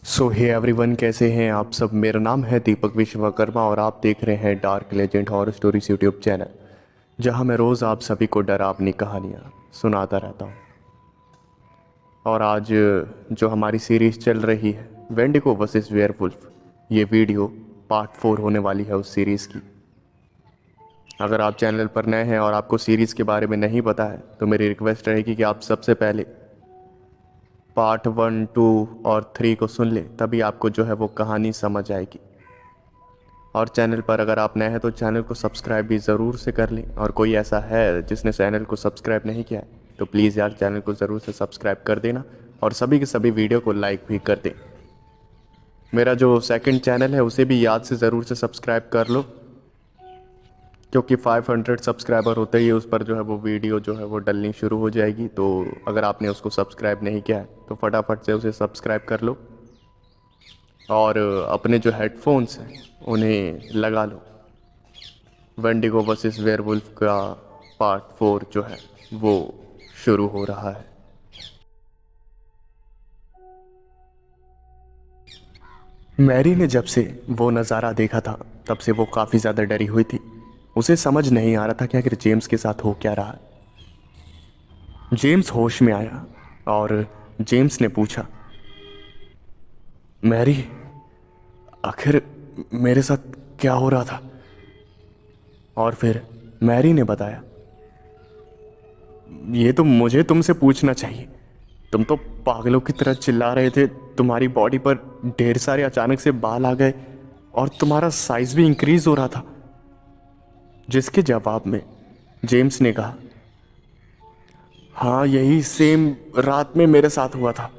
सो hey everyone, कैसे हैं आप सब। मेरा नाम है दीपक विश्वकर्मा और आप देख रहे हैं dark legend horror stories YouTube channel, जहां मैं रोज़ आप सभी को डरावनी कहानियां सुनाता रहता हूं। और आज जो हमारी सीरीज़ चल रही है वेंडिगो वर्सेस वेयरवुल्फ, ये वीडियो पार्ट 4 होने वाली है उस सीरीज़ की। अगर आप चैनल पर नए हैं और आपको सीरीज़ के बारे में नहीं पता है तो मेरी रिक्वेस्ट रहेगी कि आप सबसे पहले पार्ट 1, 2 और 3 को सुन लें, तभी आपको जो है वो कहानी समझ आएगी। और चैनल पर अगर आप नए हैं तो चैनल को सब्सक्राइब भी ज़रूर से कर लें, और कोई ऐसा है जिसने चैनल को सब्सक्राइब नहीं किया है तो प्लीज़ यार चैनल को ज़रूर से सब्सक्राइब कर देना और सभी के सभी वीडियो को लाइक भी कर दें। मेरा जो सेकंड चैनल है उसे भी याद से ज़रूर से सब्सक्राइब कर लो, क्योंकि 500 सब्सक्राइबर होते ही उस पर जो है वो वीडियो जो है वो डलनी शुरू हो जाएगी। तो अगर आपने उसको सब्सक्राइब नहीं किया है तो फटाफट से उसे सब्सक्राइब कर लो और अपने जो हेडफोन्स हैं उन्हें लगा लो। वेंडिगो वर्सेस वेयरवुल्फ का पार्ट 4 जो है वो शुरू हो रहा है। मैरी ने जब से वो नज़ारा देखा था तब से वो काफ़ी ज़्यादा डरी हुई थी। उसे समझ नहीं आ रहा था कि आखिर जेम्स के साथ हो क्या रहा है। जेम्स होश में आया और जेम्स ने पूछा, मैरी, आखिर मेरे साथ क्या हो रहा था। और फिर मैरी ने बताया, ये तो मुझे तुमसे पूछना चाहिए। तुम तो पागलों की तरह चिल्ला रहे थे, तुम्हारी बॉडी पर ढेर सारे अचानक से बाल आ गए और तुम्हारा साइज भी इंक्रीज हो रहा था। जिसके जवाब में जेम्स ने कहा, हाँ यही सेम रात में मेरे साथ हुआ था,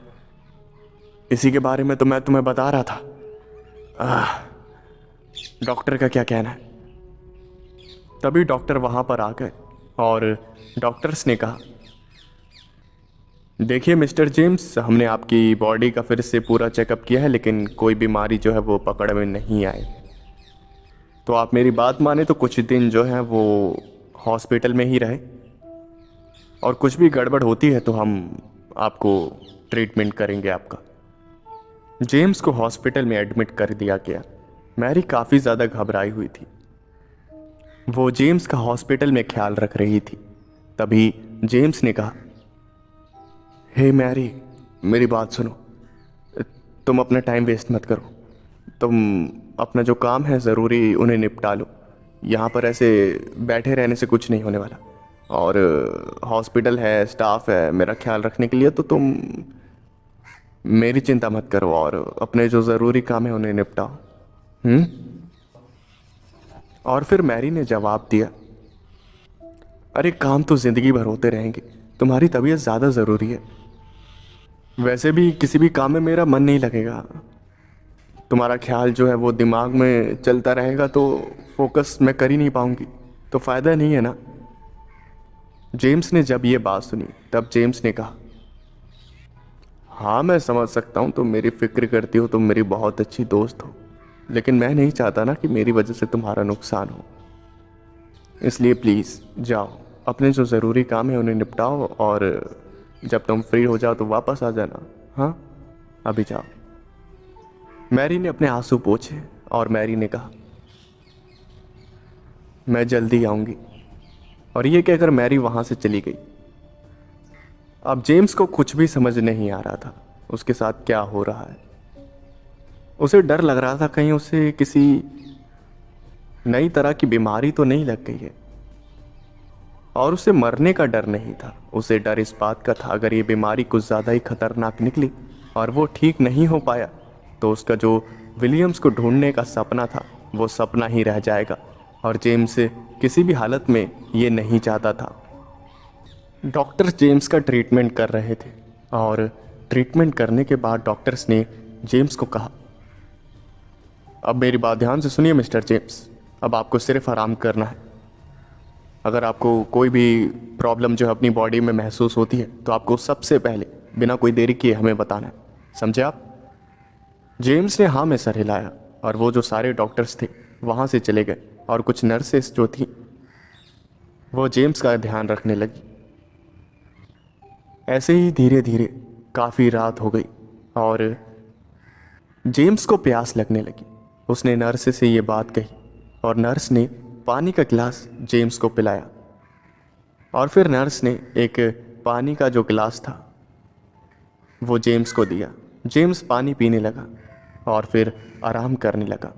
इसी के बारे में तो मैं तुम्हें बता रहा था। डॉक्टर का क्या कहना है। तभी डॉक्टर वहां पर आ गए और डॉक्टर्स ने कहा, देखिए मिस्टर जेम्स, हमने आपकी बॉडी का फिर से पूरा चेकअप किया है लेकिन कोई बीमारी जो है वो पकड़ में नहीं आई। तो आप मेरी बात माने तो कुछ दिन जो है वो हॉस्पिटल में ही रहे, और कुछ भी गड़बड़ होती है तो हम आपको ट्रीटमेंट करेंगे आपका। जेम्स को हॉस्पिटल में एडमिट कर दिया गया। मैरी काफ़ी ज़्यादा घबराई हुई थी। वो जेम्स का हॉस्पिटल में ख्याल रख रही थी। तभी जेम्स ने कहा, हे मैरी, मेरी बात सुनो। तुम अपना टाइम वेस्ट मत करो, तुम अपना जो काम है ज़रूरी उन्हें निपटा लो। यहाँ पर ऐसे बैठे रहने से कुछ नहीं होने वाला, और हॉस्पिटल है, स्टाफ है मेरा ख्याल रखने के लिए, तो तुम मेरी चिंता मत करो और अपने जो ज़रूरी काम है उन्हें निपटाओ। और फिर मैरी ने जवाब दिया, अरे काम तो ज़िंदगी भर होते रहेंगे, तुम्हारी तबीयत ज़्यादा ज़रूरी है। वैसे भी किसी भी काम में मेरा मन नहीं लगेगा, तुम्हारा ख्याल जो है वो दिमाग में चलता रहेगा तो फोकस मैं कर ही नहीं पाऊंगी, तो फ़ायदा नहीं है ना। जेम्स ने जब ये बात सुनी तब जेम्स ने कहा, हाँ मैं समझ सकता हूँ, तुम मेरी फिक्र करती हो, तुम मेरी बहुत अच्छी दोस्त हो, लेकिन मैं नहीं चाहता ना कि मेरी वजह से तुम्हारा नुकसान हो। इसलिए प्लीज़ जाओ, अपने जो ज़रूरी काम है उन्हें निपटाओ और जब तुम फ्री हो जाओ तो वापस आ जाना। हाँ, अभी जाओ। मैरी ने अपने आंसू पोंछे और मैरी ने कहा, मैं जल्दी आऊँगी। और ये कहकर मैरी वहाँ से चली गई। अब जेम्स को कुछ भी समझ नहीं आ रहा था उसके साथ क्या हो रहा है। उसे डर लग रहा था कहीं उसे किसी नई तरह की बीमारी तो नहीं लग गई है, और उसे मरने का डर नहीं था। उसे डर इस बात का था, अगर ये बीमारी कुछ ज़्यादा ही खतरनाक निकली और वो ठीक नहीं हो पाया तो उसका जो विलियम्स को ढूंढने का सपना था वो सपना ही रह जाएगा, और जेम्स किसी भी हालत में ये नहीं चाहता था। डॉक्टर जेम्स का ट्रीटमेंट कर रहे थे और ट्रीटमेंट करने के बाद डॉक्टर्स ने जेम्स को कहा, अब मेरी बात ध्यान से सुनिए मिस्टर जेम्स, अब आपको सिर्फ आराम करना है। अगर आपको कोई भी प्रॉब्लम जो है अपनी बॉडी में महसूस होती है तो आपको सबसे पहले बिना कोई देरी किए हमें बताना है, समझे आप। जेम्स ने हाँ में सर हिलाया और वो जो सारे डॉक्टर्स थे वहाँ से चले गए, और कुछ नर्सेस जो थी वो जेम्स का ध्यान रखने लगी। ऐसे ही धीरे धीरे काफ़ी रात हो गई और जेम्स को प्यास लगने लगी। उसने नर्स से ये बात कही और नर्स ने पानी का गिलास जेम्स को पिलाया। और फिर नर्स ने एक पानी का जो गिलास था वो जेम्स को दिया। जेम्स पानी पीने लगा और फिर आराम करने लगा।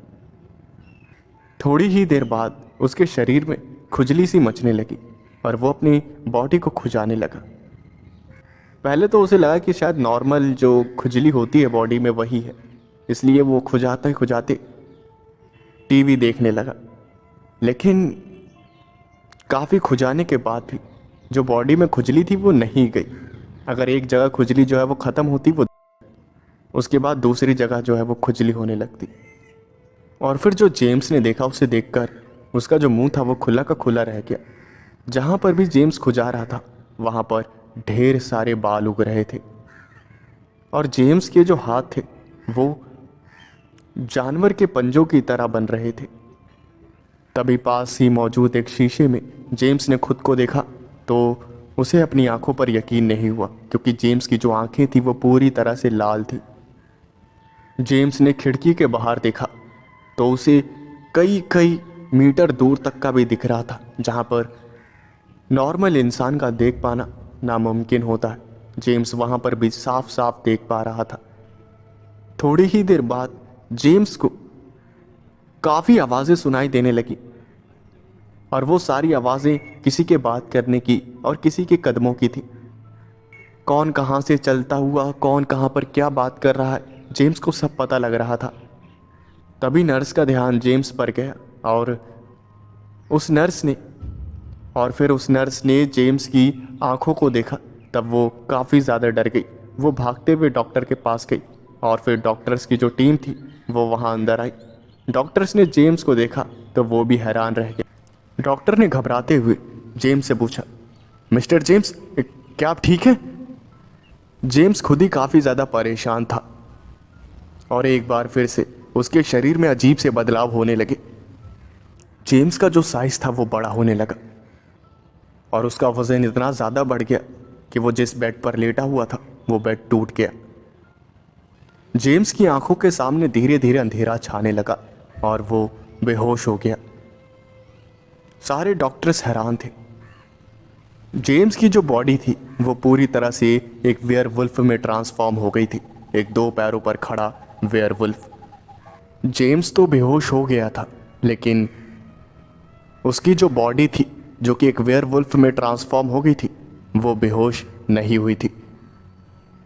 थोड़ी ही देर बाद उसके शरीर में खुजली सी मचने लगी और वो अपनी बॉडी को खुजाने लगा। पहले तो उसे लगा कि शायद नॉर्मल जो खुजली होती है बॉडी में वही है, इसलिए वो खुजाते खुजाते टीवी देखने लगा। लेकिन काफ़ी खुजाने के बाद भी जो बॉडी में खुजली थी वो नहीं गई। अगर एक जगह खुजली जो है वो ख़त्म होती, वो उसके बाद दूसरी जगह जो है वो खुजली होने लगती। और फिर जो जेम्स ने देखा, उसे देखकर उसका जो मुंह था वो खुला का खुला रह गया। जहाँ पर भी जेम्स खुजा रहा था वहाँ पर ढेर सारे बाल उग रहे थे और जेम्स के जो हाथ थे वो जानवर के पंजों की तरह बन रहे थे। तभी पास ही मौजूद एक शीशे में जेम्स ने खुद को देखा तो उसे अपनी आंखों पर यकीन नहीं हुआ, क्योंकि जेम्स की जो आंखें थी वो पूरी तरह से लाल थी। जेम्स ने खिड़की के बाहर देखा तो उसे कई कई मीटर दूर तक का भी दिख रहा था, जहां पर नॉर्मल इंसान का देख पाना नामुमकिन होता है। जेम्स वहां पर भी साफ साफ देख पा रहा था। थोड़ी ही देर बाद जेम्स को काफ़ी आवाज़ें सुनाई देने लगी और वो सारी आवाज़ें किसी के बात करने की और किसी के कदमों की थी। कौन कहाँ से चलता हुआ, कौन कहाँ पर क्या बात कर रहा है, जेम्स को सब पता लग रहा था। तभी नर्स का ध्यान जेम्स पर गया और उस नर्स ने जेम्स की आंखों को देखा। तब वो काफ़ी ज़्यादा डर गई। वो भागते हुए डॉक्टर के पास गई और फिर डॉक्टर्स की जो टीम थी वो वहाँ अंदर आई। डॉक्टर्स ने जेम्स को देखा तो वो भी हैरान रह गए। डॉक्टर ने घबराते हुए जेम्स से पूछा, मिस्टर जेम्स, क्या आप ठीक हैं? जेम्स खुद ही काफ़ी ज़्यादा परेशान था और एक बार फिर से उसके शरीर में अजीब से बदलाव होने लगे। जेम्स का जो साइज़ था वो बड़ा होने लगा और उसका वज़न इतना ज़्यादा बढ़ गया कि वो जिस बेड पर लेटा हुआ था वो बेड टूट गया। जेम्स की आंखों के सामने धीरे धीरे अंधेरा छाने लगा और वो बेहोश हो गया। सारे डॉक्टर्स हैरान थे। जेम्स की जो बॉडी थी वो पूरी तरह से एक वेयरवुल्फ में ट्रांसफॉर्म हो गई थी, एक 2 पैरों पर खड़ा वेयरवुल्फ। जेम्स तो बेहोश हो गया था, लेकिन उसकी जो बॉडी थी जो कि एक वेयरवुल्फ में ट्रांसफॉर्म हो गई थी वो बेहोश नहीं हुई थी।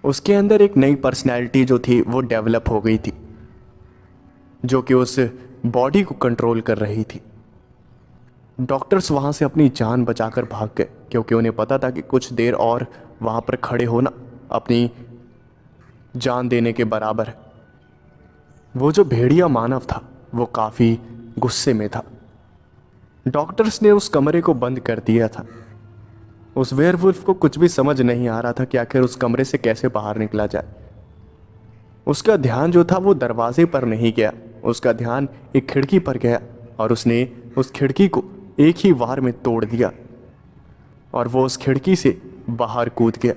उसके अंदर एक नई पर्सनैलिटी जो थी वो डेवलप हो गई थी, जो कि उस बॉडी को कंट्रोल कर रही थी। डॉक्टर्स वहाँ से अपनी जान बचाकर भाग गए, क्योंकि उन्हें पता था कि कुछ देर और वहाँ पर खड़े होना अपनी जान देने के बराबर है। वो जो भेड़िया मानव था वो काफ़ी गुस्से में था। डॉक्टर्स ने उस कमरे को बंद कर दिया था। उस वेयरवुल्फ को कुछ भी समझ नहीं आ रहा था कि आखिर उस कमरे से कैसे बाहर निकला जाए। उसका ध्यान जो था वो दरवाजे पर नहीं गया, उसका ध्यान एक खिड़की पर गया और उसने उस खिड़की को एक ही वार में तोड़ दिया और वो उस खिड़की से बाहर कूद गया।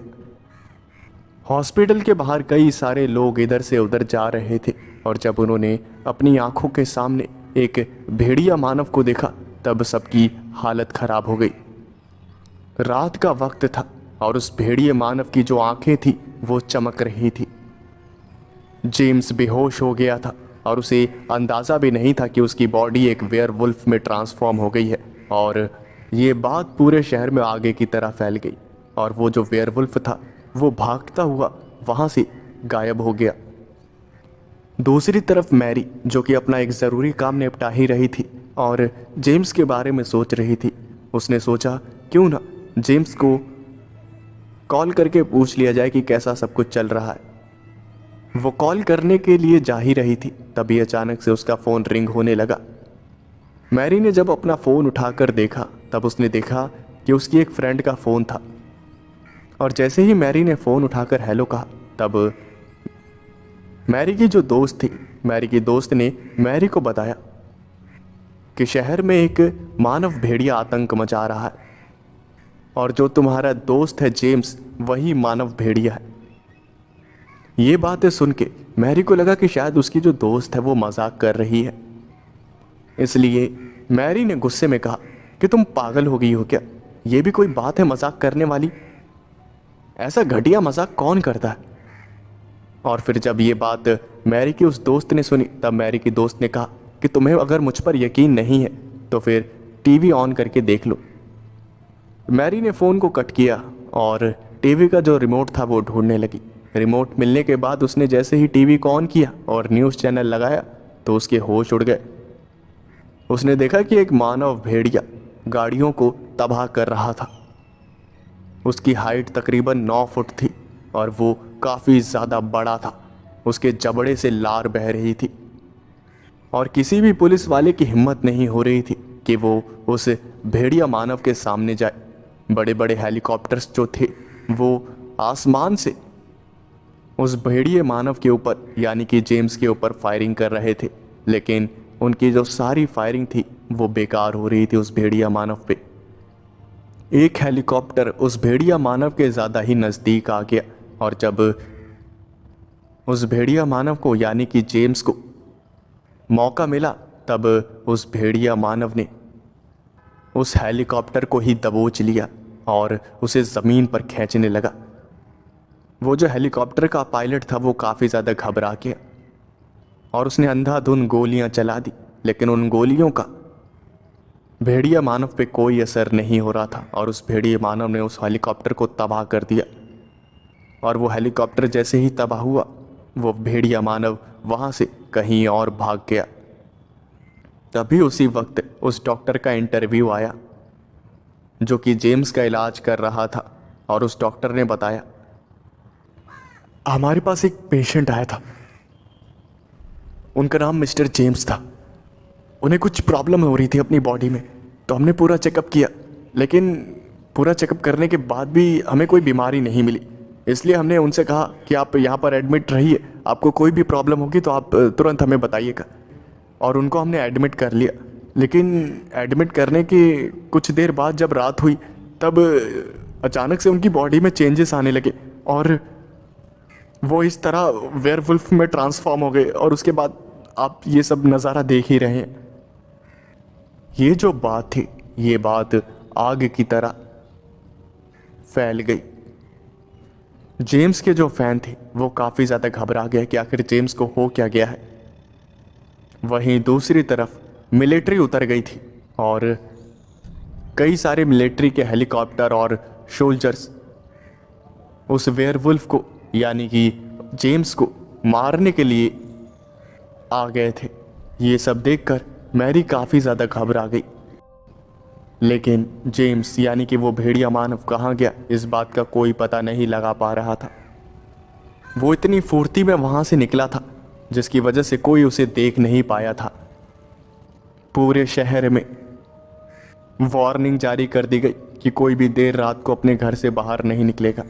हॉस्पिटल के बाहर कई सारे लोग इधर से उधर जा रहे थे और जब उन्होंने अपनी आंखों के सामने एक भेड़िया मानव को देखा तब सबकी हालत खराब हो गई। रात का वक्त था और उस भेड़िए मानव की जो आंखें थी वो चमक रही थी। जेम्स बेहोश हो गया था और उसे अंदाज़ा भी नहीं था कि उसकी बॉडी एक वेयरवुल्फ में ट्रांसफॉर्म हो गई है और ये बात पूरे शहर में आगे की तरह फैल गई और वो जो वेयरवुल्फ था वो भागता हुआ वहाँ से गायब हो गया। दूसरी तरफ मैरी, जो कि अपना एक ज़रूरी काम निपटा ही रही थी और जेम्स के बारे में सोच रही थी, उसने सोचा क्यों ना जेम्स को कॉल करके पूछ लिया जाए कि कैसा सब कुछ चल रहा है। वो कॉल करने के लिए जा ही रही थी, तभी अचानक से उसका फ़ोन रिंग होने लगा। मैरी ने जब अपना फ़ोन उठाकर देखा तब उसने देखा कि उसकी एक फ्रेंड का फ़ोन था और जैसे ही मैरी ने फ़ोन उठाकर हेलो कहा तब मैरी की जो दोस्त थी, मैरी की दोस्त ने मैरी को बताया कि शहर में एक मानव भेड़िया आतंक मचा रहा है और जो तुम्हारा दोस्त है जेम्स वही मानव भेड़िया है। ये बातें सुन के मैरी को लगा कि शायद उसकी जो दोस्त है वो मजाक कर रही है। इसलिए मैरी ने गुस्से में कहा कि तुम पागल हो गई हो क्या? ये भी कोई बात है मजाक करने वाली? ऐसा घटिया मजाक कौन करता है? और फिर जब ये बात मैरी की उस दोस्त ने सुनी तब मैरी की दोस्त ने कहा कि तुम्हें अगर मुझ पर यकीन नहीं है तो फिर टीवी ऑन करके देख लो। मैरी ने फ़ोन को कट किया और टीवी का जो रिमोट था वो ढूंढने लगी। रिमोट मिलने के बाद उसने जैसे ही टीवी को ऑन किया और न्यूज़ चैनल लगाया तो उसके होश उड़ गए। उसने देखा कि एक मानव भेड़िया गाड़ियों को तबाह कर रहा था। उसकी हाइट तकरीबन 9 फुट थी और वो काफ़ी ज़्यादा बड़ा था। उसके जबड़े से लार बह रही थी और किसी भी पुलिस वाले की हिम्मत नहीं हो रही थी कि वो उस भेड़िया मानव के सामने जाए। बड़े बड़े हेलीकॉप्टर्स जो थे वो आसमान से उस भेड़िए मानव के ऊपर यानी कि जेम्स के ऊपर फायरिंग कर रहे थे, लेकिन उनकी जो सारी फायरिंग थी वो बेकार हो रही थी उस भेड़िया मानव पे। एक हेलीकॉप्टर उस भेड़िया मानव के ज़्यादा ही नज़दीक आ गया और जब उस भेड़िया मानव को यानी कि जेम्स को मौका मिला तब उस भेड़िया मानव ने उस हेलीकॉप्टर को ही दबोच लिया और उसे ज़मीन पर खींचने लगा। वो जो हेलीकॉप्टर का पायलट था वो काफ़ी ज़्यादा घबरा गया और उसने अंधाधुंध गोलियां चला दी, लेकिन उन गोलियों का भेड़िया मानव पे कोई असर नहीं हो रहा था और उस भेड़िया मानव ने उस हेलीकॉप्टर को तबाह कर दिया। और वो हेलीकॉप्टर जैसे ही तबाह हुआ वो भेड़िया मानव वहाँ से कहीं और भाग गया। तभी उसी वक्त उस डॉक्टर का इंटरव्यू आया जो कि जेम्स का इलाज कर रहा था और उस डॉक्टर ने बताया, हमारे पास एक पेशेंट आया था, उनका नाम मिस्टर जेम्स था। उन्हें कुछ प्रॉब्लम हो रही थी अपनी बॉडी में, तो हमने पूरा चेकअप किया, लेकिन पूरा चेकअप करने के बाद भी हमें कोई बीमारी नहीं मिली। इसलिए हमने उनसे कहा कि आप यहाँ पर एडमिट रहिए, आपको कोई भी प्रॉब्लम होगी तो आप तुरंत हमें बताइएगा। और उनको हमने एडमिट कर लिया, लेकिन एडमिट करने के कुछ देर बाद जब रात हुई तब अचानक से उनकी बॉडी में चेंजेस आने लगे और वो इस तरह वेयरवुल्फ में ट्रांसफॉर्म हो गए। और उसके बाद आप ये सब नज़ारा देख ही रहे हैं। ये जो बात थी ये बात आग की तरह फैल गई। जेम्स के जो फैन थे वो काफ़ी ज़्यादा घबरा गए कि आखिर जेम्स को हो क्या गया है। वहीं दूसरी तरफ मिलिट्री उतर गई थी और कई सारे मिलिट्री के हेलीकॉप्टर और सोल्जर्स उस वेयरवुल्फ को यानी कि जेम्स को मारने के लिए आ गए थे। ये सब देखकर मैरी काफ़ी ज़्यादा घबरा गई, लेकिन जेम्स यानी कि वो भेड़िया मानव कहाँ गया इस बात का कोई पता नहीं लगा पा रहा था। वो इतनी फुर्ती में वहाँ से निकला था जिसकी वजह से कोई उसे देख नहीं पाया था। पूरे शहर में वार्निंग जारी कर दी गई कि कोई भी देर रात को अपने घर से बाहर नहीं निकलेगा,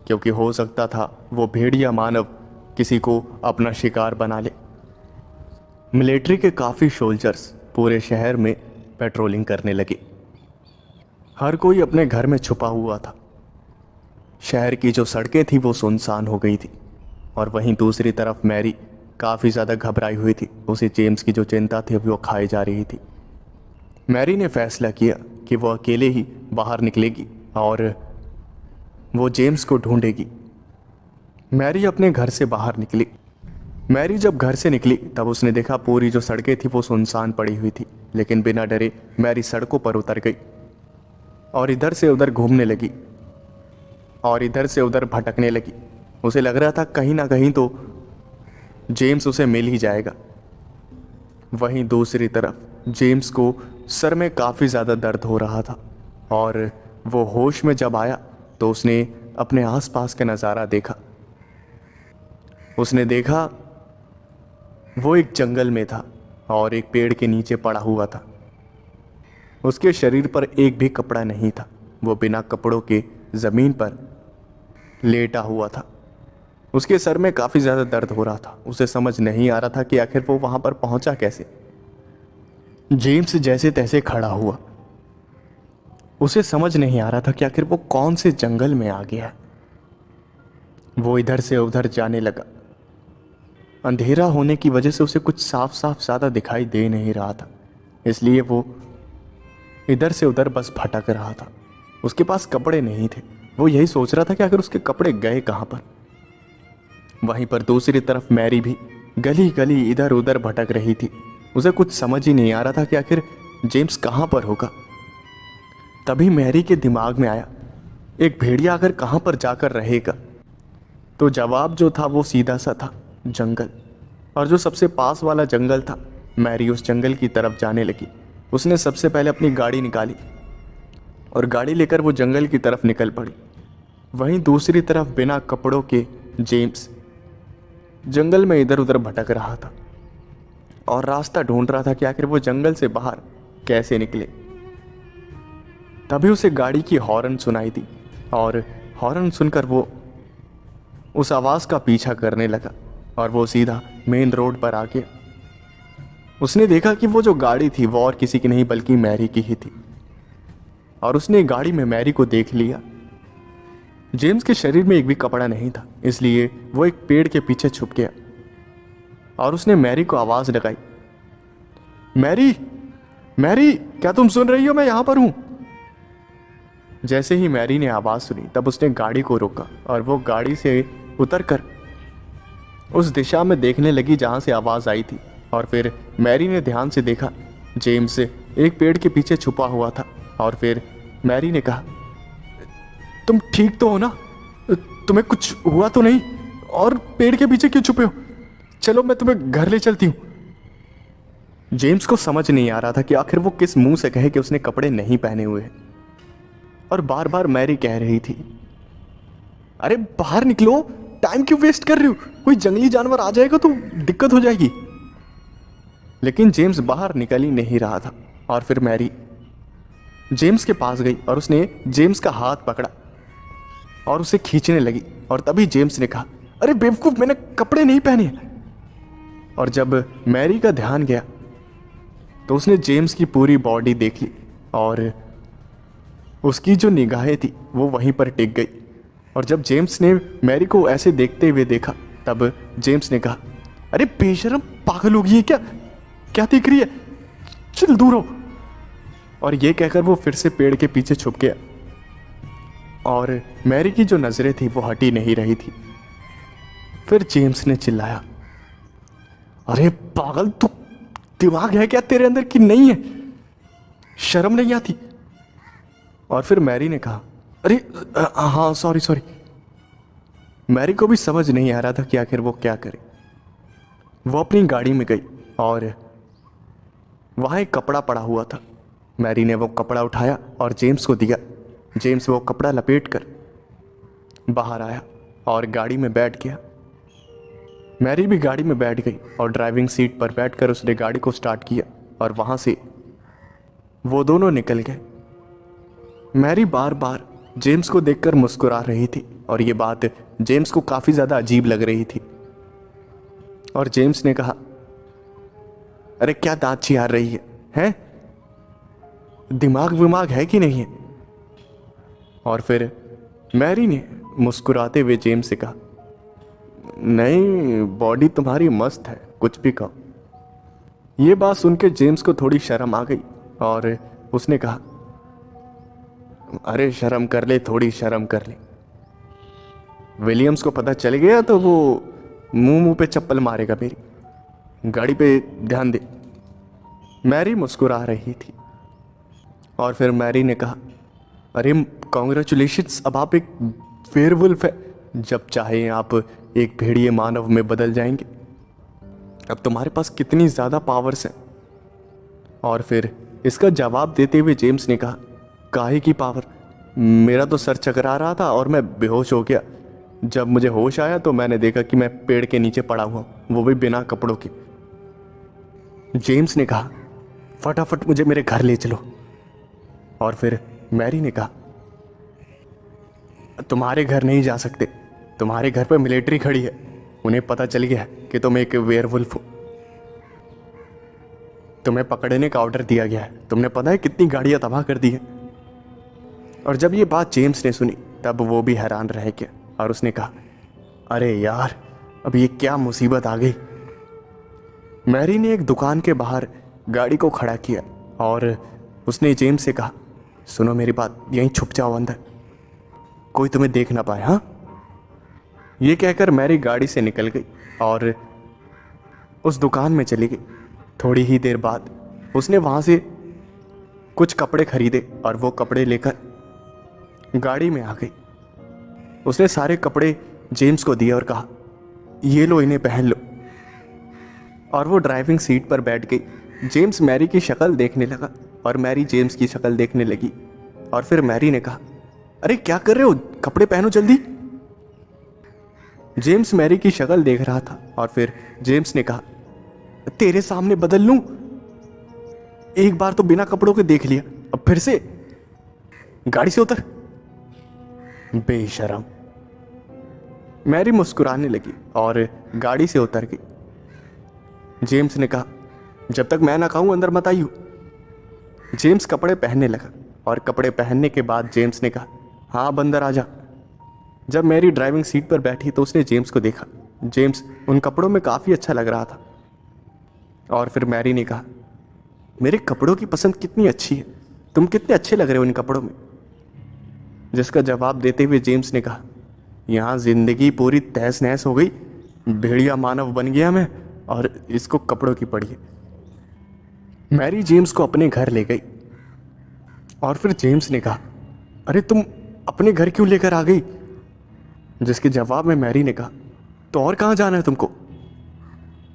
क्योंकि हो सकता था वो भेड़िया मानव किसी को अपना शिकार बना ले। मिलिट्री के काफ़ी सोल्जर्स पूरे शहर में पेट्रोलिंग करने लगे। हर कोई अपने घर में छुपा हुआ था। शहर की जो सड़कें थी वो सुनसान हो गई थी और वहीं दूसरी तरफ मैरी काफ़ी ज़्यादा घबराई हुई थी। उसे जेम्स की जो चिंता थी वो खाई जा रही थी। मैरी ने फैसला किया कि वो अकेले ही बाहर निकलेगी और वो जेम्स को ढूंढेगी। मैरी अपने घर से बाहर निकली। मैरी जब घर से निकली तब उसने देखा पूरी जो सड़कें थी वो सुनसान पड़ी हुई थी, लेकिन बिना डरे मैरी सड़कों पर उतर गई और इधर से उधर घूमने लगी और इधर से उधर भटकने लगी। उसे लग रहा था कहीं ना कहीं तो जेम्स उसे मिल ही जाएगा। वहीं दूसरी तरफ जेम्स को सर में काफ़ी ज़्यादा दर्द हो रहा था और वो होश में जब आया तो उसने अपने आसपास का नज़ारा देखा। उसने देखा वो एक जंगल में था और एक पेड़ के नीचे पड़ा हुआ था। उसके शरीर पर एक भी कपड़ा नहीं था। वो बिना कपड़ों के ज़मीन पर लेटा हुआ था। उसके सर में काफ़ी ज़्यादा दर्द हो रहा था। उसे समझ नहीं आ रहा था कि आखिर वो वहाँ पर पहुँचा कैसे। जेम्स जैसे तैसे खड़ा हुआ। उसे समझ नहीं आ रहा था कि आखिर वो कौन से जंगल में आ गया। वो इधर से उधर जाने लगा। अंधेरा होने की वजह से उसे कुछ साफ साफ ज़्यादा दिखाई दे नहीं रहा था, इसलिए वो इधर से उधर बस भटक रहा था। उसके पास कपड़े नहीं थे। वो यही सोच रहा था कि आखिर उसके कपड़े गए कहाँ पर। वहीं पर दूसरी तरफ मैरी भी गली गली इधर उधर भटक रही थी। उसे कुछ समझ ही नहीं आ रहा था कि आखिर जेम्स कहाँ पर होगा। तभी मैरी के दिमाग में आया, एक भेड़िया आखिर कहाँ पर जाकर रहेगा। तो जवाब जो था वो सीधा सा था, जंगल। और जो सबसे पास वाला जंगल था, मैरी उस जंगल की तरफ जाने लगी। उसने सबसे पहले अपनी गाड़ी निकाली और गाड़ी लेकर वो जंगल की तरफ निकल पड़ी। वहीं दूसरी तरफ बिना कपड़ों के जेम्स जंगल में इधर उधर भटक रहा था और रास्ता ढूंढ रहा था कि आखिर वो जंगल से बाहर कैसे निकले। तभी उसे गाड़ी की हॉर्न सुनाई दी और हॉर्न सुनकर वो उस आवाज़ का पीछा करने लगा और वो सीधा मेन रोड पर आ गया। उसने देखा कि वो जो गाड़ी थी वो और किसी की नहीं बल्कि मैरी की ही थी और उसने गाड़ी में मैरी को देख लिया। जेम्स के शरीर में एक भी कपड़ा नहीं था, इसलिए वो एक पेड़ के पीछे छुप गया और उसने मैरी को आवाज़ लगाई, मैरी, मैरी, क्या तुम सुन रही हो? मैं यहां पर हूं। जैसे ही मैरी ने आवाज़ सुनी तब उसने गाड़ी को रोका और वो गाड़ी से उतरकर उस दिशा में देखने लगी जहां से आवाज़ आई थी। और फिर मैरी ने ध्यान से देखा, जेम्स एक पेड़ के पीछे छुपा हुआ था। और फिर मैरी ने कहा, तुम ठीक तो हो ना? तुम्हें कुछ हुआ तो नहीं? और पेड़ के पीछे क्यों छुपे हो? चलो मैं तुम्हें घर ले चलती हूं। जेम्स को समझ नहीं आ रहा था कि आखिर वो किस मुंह से कहे कि उसने कपड़े नहीं पहने हुए हैं। और बार बार मैरी कह रही थी, अरे बाहर निकलो, टाइम क्यों वेस्ट कर रही हो? कोई जंगली जानवर आ जाएगा तो दिक्कत हो जाएगी। लेकिन जेम्स बाहर निकल ही नहीं रहा था। और फिर मैरी जेम्स के पास गई और उसने जेम्स का हाथ पकड़ा और उसे खींचने लगी। और तभी जेम्स ने कहा, अरे बेवकूफ, मैंने कपड़े नहीं पहने। और जब मैरी का ध्यान गया तो उसने जेम्स की पूरी बॉडी देख ली और उसकी जो निगाहें थी वो वहीं पर टिक गई। और जब जेम्स ने मैरी को ऐसे देखते हुए देखा तब जेम्स ने कहा, अरे बेशरम, पागल हो गई है क्या? क्या देख रही है? चल दूर हो। और ये कहकर वो फिर से पेड़ के पीछे छुप गया और मैरी की जो नजरें थी वो हटी नहीं रही थी। फिर जेम्स ने चिल्लाया, अरे पागल, तू दिमाग है क्या तेरे अंदर कि नहीं है? शर्म नहीं आती? और फिर मैरी ने कहा, अरे हाँ सॉरी सॉरी। मैरी को भी समझ नहीं आ रहा था कि आखिर वो क्या करे। वो अपनी गाड़ी में गई और वहाँ एक कपड़ा पड़ा हुआ था। मैरी ने वो कपड़ा उठाया और जेम्स को दिया। जेम्स वो कपड़ा लपेट कर बाहर आया और गाड़ी में बैठ गया। मैरी भी गाड़ी में बैठ गई और ड्राइविंग सीट पर बैठकर उसने गाड़ी को स्टार्ट किया और वहाँ से वो दोनों निकल गए। मैरी बार बार जेम्स को देखकर मुस्कुरा रही थी और ये बात जेम्स को काफ़ी ज़्यादा अजीब लग रही थी। और जेम्स ने कहा, अरे क्या दांत चियार रही है, हैं? दिमाग विमाग है कि नहीं है? और फिर मैरी ने मुस्कुराते हुए जेम्स से कहा, नहीं, बॉडी तुम्हारी मस्त है, कुछ भी कहो। ये बात सुनकर जेम्स को थोड़ी शर्म आ गई और उसने कहा, अरे शर्म कर ले, थोड़ी शर्म कर ले। विलियम्स को पता चल गया तो वो मुंह पे चप्पल मारेगा मेरी। गाड़ी पे ध्यान दे। मैरी मुस्कुरा रही थी और फिर मैरी ने कहा, अरे कॉन्ग्रेचुलेशंस, अब आप एक वेयरवुल्फ है। जब चाहे आप एक भेड़िए मानव में बदल जाएंगे। अब तुम्हारे पास कितनी ज़्यादा पावर्स हैं। और फिर इसका जवाब देते हुए जेम्स ने कहा, काहे की पावर? मेरा तो सर चकरा रहा था और मैं बेहोश हो गया। जब मुझे होश आया तो मैंने देखा कि मैं पेड़ के नीचे पड़ा हुआ, वो भी बिना कपड़ों के। जेम्स ने कहा, फटाफट मुझे मेरे घर ले चलो। और फिर मैरी ने कहा, तुम्हारे घर नहीं जा सकते, तुम्हारे घर पर मिलिट्री खड़ी है, उन्हें पता चल गया है कि तुम एक वेयरवुल्फ हो, तुम्हें पकड़ने का ऑर्डर दिया गया है। तुमने पता है कितनी गाड़ियां तबाह कर दी है। और जब ये बात जेम्स ने सुनी तब वो भी हैरान रह गया और उसने कहा, अरे यार, अब ये क्या मुसीबत आ गई। मैरी ने एक दुकान के बाहर गाड़ी को खड़ा किया और उसने जेम्स से कहा, सुनो मेरी बात, यहीं छुप जाओ अंदर, कोई तुम्हें देख ना पाए। हाँ, ये कहकर मैरी गाड़ी से निकल गई और उस दुकान में चली गई। थोड़ी ही देर बाद उसने वहाँ से कुछ कपड़े खरीदे और वो कपड़े लेकर गाड़ी में आ गई। उसने सारे कपड़े जेम्स को दिए और कहा, ये लो, इन्हें पहन लो। और वो ड्राइविंग सीट पर बैठ गई। जेम्स मैरी की शक्ल देखने लगा और मैरी जेम्स की शक्ल देखने लगी। और फिर मैरी ने कहा, अरे क्या कर रहे हो, कपड़े पहनो जल्दी। जेम्स मैरी की शक्ल देख रहा था और फिर जेम्स ने कहा, तेरे सामने बदल लूं? एक बार तो बिना कपड़ों के देख लिया, अब फिर से? गाड़ी से उतर। बेशरम। मैरी मुस्कुराने लगी और गाड़ी से उतर गई। जेम्स ने कहा, जब तक मैं ना कहूं अंदर मत आइयो। जेम्स कपड़े पहनने लगा और कपड़े पहनने के बाद जेम्स ने कहा, हाँ अब अंदर आ जा। जब मैरी ड्राइविंग सीट पर बैठी तो उसने जेम्स को देखा। जेम्स उन कपड़ों में काफ़ी अच्छा लग रहा था। और फिर मैरी ने कहा, मेरे कपड़ों की पसंद कितनी अच्छी है, तुम कितने अच्छे लग रहे हो इन कपड़ों में। जिसका जवाब देते हुए जेम्स ने कहा, यहाँ ज़िंदगी पूरी तहस नहस हो गई, भेड़िया मानव बन गया मैं और इसको कपड़ों की पड़ी है। मैरी जेम्स को अपने घर ले गई और फिर जेम्स ने कहा, अरे तुम अपने घर क्यों लेकर आ गई? जिसके जवाब में मैरी ने कहा, तो और कहाँ जाना है तुमको?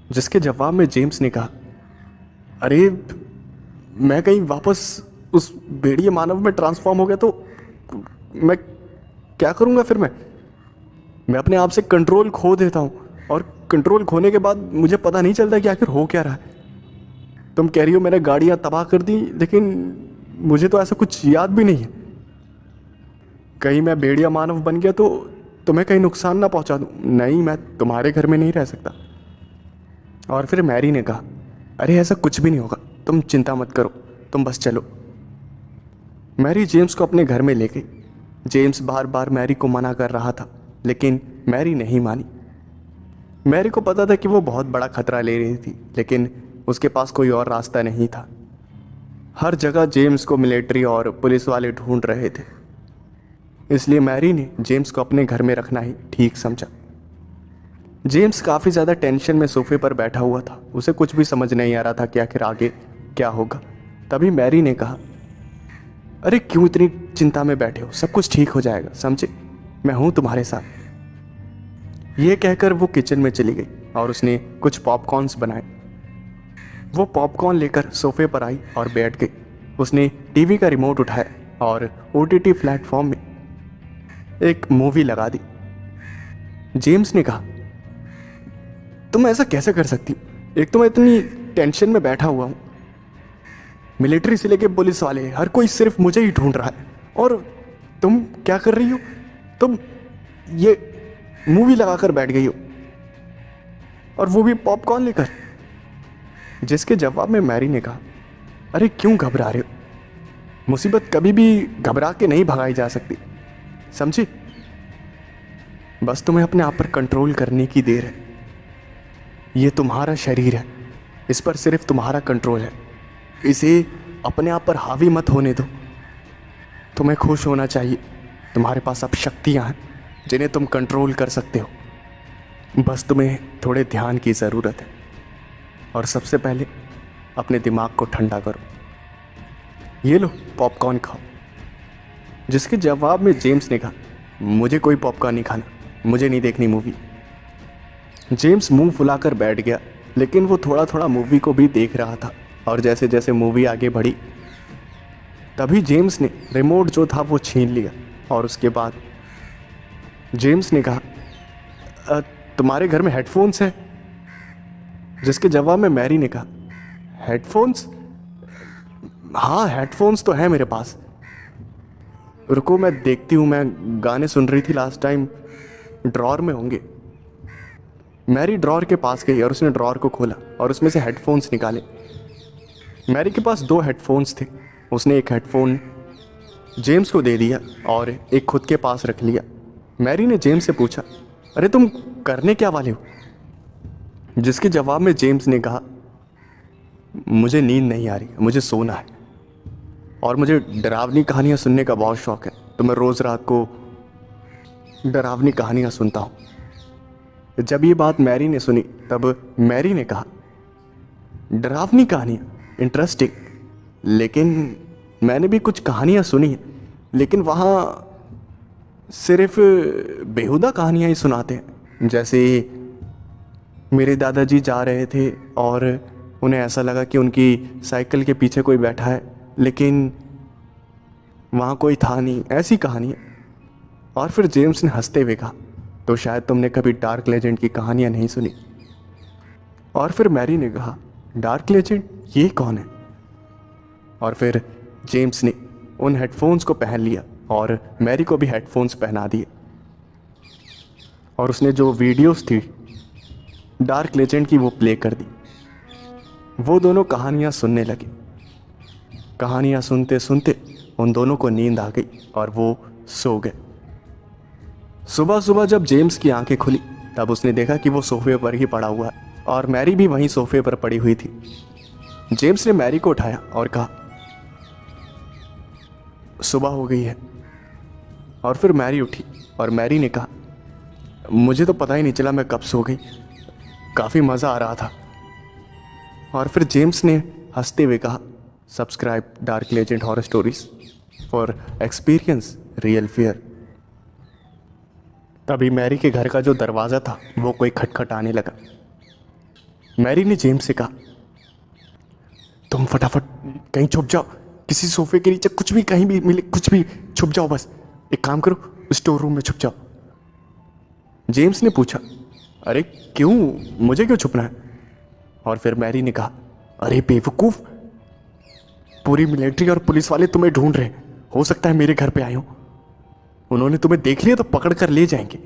जिसके जवाब में जेम्स ने कहा, अरे मैं कहीं वापस उस भेड़िया मानव में ट्रांसफॉर्म हो गया तो मैं क्या करूँगा फिर? मैं अपने आप से कंट्रोल खो देता हूँ और कंट्रोल खोने के बाद मुझे पता नहीं चलता कि आखिर हो क्या रहा है। तुम कह रही हो मैंने गाड़ियाँ तबाह कर दी, लेकिन मुझे तो ऐसा कुछ याद भी नहीं है। कहीं मैं भेड़िया मानव बन गया तो तुम्हें कहीं नुकसान ना पहुँचा दूँ। नहीं, मैं तुम्हारे घर में नहीं रह सकता। और फिर मैरी ने कहा, अरे ऐसा कुछ भी नहीं होगा, तुम चिंता मत करो, तुम बस चलो। मैरी जेम्स को अपने घर में ले गई। जेम्स बार बार मैरी को मना कर रहा था, लेकिन मैरी नहीं मानी। मैरी को पता था कि वो बहुत बड़ा खतरा ले रही थी, लेकिन उसके पास कोई और रास्ता नहीं था। हर जगह जेम्स को मिलिट्री और पुलिस वाले ढूंढ रहे थे, इसलिए मैरी ने जेम्स को अपने घर में रखना ही ठीक समझा। जेम्स काफ़ी ज़्यादा टेंशन में सोफे पर बैठा हुआ था। उसे कुछ भी समझ नहीं आ रहा था कि आखिर आगे क्या होगा। तभी मैरी ने कहा, अरे क्यों इतनी चिंता में बैठे हो, सब कुछ ठीक हो जाएगा, समझे, मैं हूं तुम्हारे साथ। ये कहकर वो किचन में चली गई और उसने कुछ पॉपकॉर्न्स बनाए। वो पॉपकॉर्न लेकर सोफे पर आई और बैठ गई। उसने टीवी का रिमोट उठाया और ओटीटी प्लेटफॉर्म में एक मूवी लगा दी। जेम्स ने कहा, तुम ऐसा कैसे कर सकती हो? एक तो मैं इतनी टेंशन में बैठा हुआ हूँ, मिलिट्री से लेके पुलिस वाले हर कोई सिर्फ मुझे ही ढूंढ रहा है, और तुम क्या कर रही हो? तुम ये मूवी लगाकर बैठ गई हो, और वो भी पॉपकॉर्न लेकर। जिसके जवाब में मैरी ने कहा, अरे क्यों घबरा रहे हो? मुसीबत कभी भी घबरा के नहीं भगाई जा सकती, समझी? बस तुम्हें अपने आप पर कंट्रोल करने की देर है। ये तुम्हारा शरीर है, इस पर सिर्फ तुम्हारा कंट्रोल है। इसे अपने आप पर हावी मत होने दो। तुम्हें खुश होना चाहिए, तुम्हारे पास अब शक्तियाँ हैं जिन्हें तुम कंट्रोल कर सकते हो। बस तुम्हें थोड़े ध्यान की ज़रूरत है, और सबसे पहले अपने दिमाग को ठंडा करो। ये लो पॉपकॉर्न खाओ। जिसके जवाब में जेम्स ने कहा, मुझे कोई पॉपकॉर्न नहीं खाना, मुझे नहीं देखनी मूवी। जेम्स मुंह फुलाकर बैठ गया, लेकिन वो थोड़ा थोड़ा मूवी को भी देख रहा था। और जैसे जैसे मूवी आगे बढ़ी, तभी जेम्स ने रिमोट जो था वो छीन लिया। और उसके बाद जेम्स ने कहा, तुम्हारे घर में हेडफोन्स है? जिसके जवाब में मैरी ने कहा, हेडफोन्स? हाँ, हेडफोन्स तो है मेरे पास। रुको मैं देखती हूँ, मैं गाने सुन रही थी लास्ट टाइम, ड्रॉर में होंगे। मैरी ड्रॉर के पास गई और उसने ड्रॉर को खोला और उसमें से हेडफोन्स निकाले। मैरी के पास 2 हेडफोन्स थे। उसने एक हेडफोन जेम्स को दे दिया और एक खुद के पास रख लिया। मैरी ने जेम्स से पूछा, अरे तुम करने क्या वाले हो? जिसके जवाब में जेम्स ने कहा, मुझे नींद नहीं आ रही, मुझे सोना है और मुझे डरावनी कहानियाँ सुनने का बहुत शौक है, तो मैं रोज़ रात को डरावनी कहानियाँ सुनता हूँ। जब ये बात मैरी ने सुनी तब मैरी ने कहा, डरावनी कहानियाँ इंटरेस्टिंग, लेकिन मैंने भी कुछ कहानियाँ सुनी हैं, लेकिन वहाँ सिर्फ बेहुदा कहानियाँ ही सुनाते हैं। जैसे मेरे दादाजी जा रहे थे और उन्हें ऐसा लगा कि उनकी साइकिल के पीछे कोई बैठा है, लेकिन वहाँ कोई था नहीं, ऐसी कहानी है। और फिर जेम्स ने हंसते हुए कहा, तो शायद तुमने कभी डार्क लेजेंड की कहानियाँ नहीं सुनी। और फिर मैरी ने कहा, डार्क लेजेंड, ये कौन है? और फिर जेम्स ने उन हेडफोन्स को पहन लिया और मैरी को भी हेडफोन्स पहना दिए, और उसने जो वीडियोस थी डार्क लेजेंड की वो प्ले कर दी। वो दोनों कहानियाँ सुनने लगे। कहानियाँ सुनते सुनते उन दोनों को नींद आ गई और वो सो गए। सुबह सुबह जब जेम्स की आंखें खुली तब उसने देखा कि वो सोफे पर ही पड़ा हुआ है और मैरी भी वहीं सोफे पर पड़ी हुई थी। जेम्स ने मैरी को उठाया और कहा, सुबह हो गई है। और फिर मैरी उठी और मैरी ने कहा, मुझे तो पता ही नहीं चला मैं कब सो गई, काफ़ी मज़ा आ रहा था। और फिर जेम्स ने हंसते हुए कहा, subscribe dark legend horror stories for experience real fear. तभी मैरी के घर का जो दरवाज़ा था वो कोई खटखटाने लगा। मैरी ने जेम्स से कहा, तुम फटाफट कहीं छुप जाओ, किसी सोफे के नीचे, कुछ भी, कहीं भी मिले, कुछ भी छुप जाओ, बस एक काम करो, स्टोर रूम में छुप जाओ। जेम्स ने पूछा, अरे क्यों, मुझे क्यों छुपना है? और फिर मैरी ने कहा, अरे बेवकूफ़, पूरी मिलिट्री और पुलिस वाले तुम्हें ढूंढ रहे हैं, हो सकता है मेरे घर पे आए हो, उन्होंने तुम्हें देख लिया तो पकड़ कर ले जाएंगे